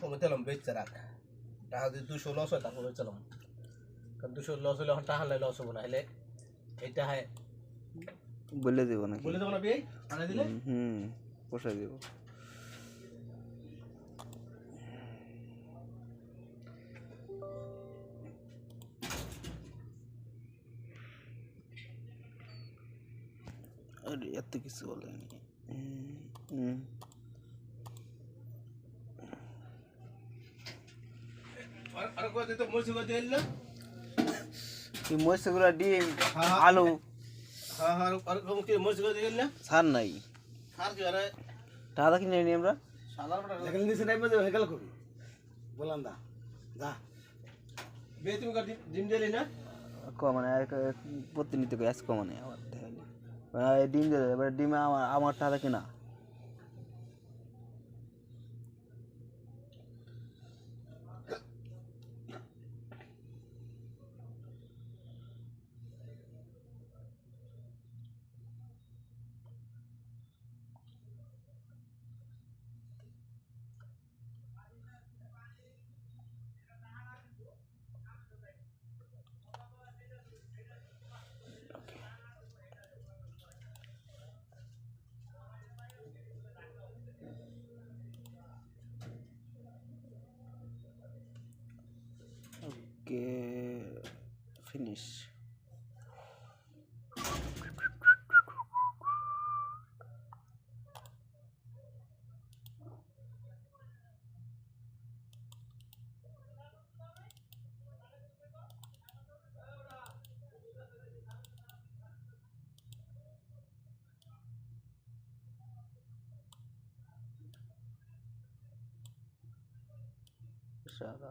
কমতেলাম বেচতে রাখ টাকা যদি 200 লস হয় তারপর বেচলাম কারণ 200 লস হলে এখন টাকা লস হবো না হলে এইটা হয় বলে দেব নাকি বলে দেবো না বিয়ে আনা দিলে পোষাই দেব আরে এত কিছু বলেনি আর কত তো মরছি কত দিল না কি মরিচগুলো ডিম আলু হ্যাঁ হ্যাঁ আর কম কি মরছি কত দিল না সার নাই আর কি আরে টাকা কিনে নিই আমরা সাধারণ লেখেন নিচে নাই মধ্যে হেকাল কবি বললাম দা যা বে তুমি কত ডিম দিলি না মানে প্রতিনিধিত্ব করে আজকে মানে আমার দেখাইলে ডিম দিয়ে এবার ডিমে আমার টাকা কিনা ওকে ফিনিশ সাদা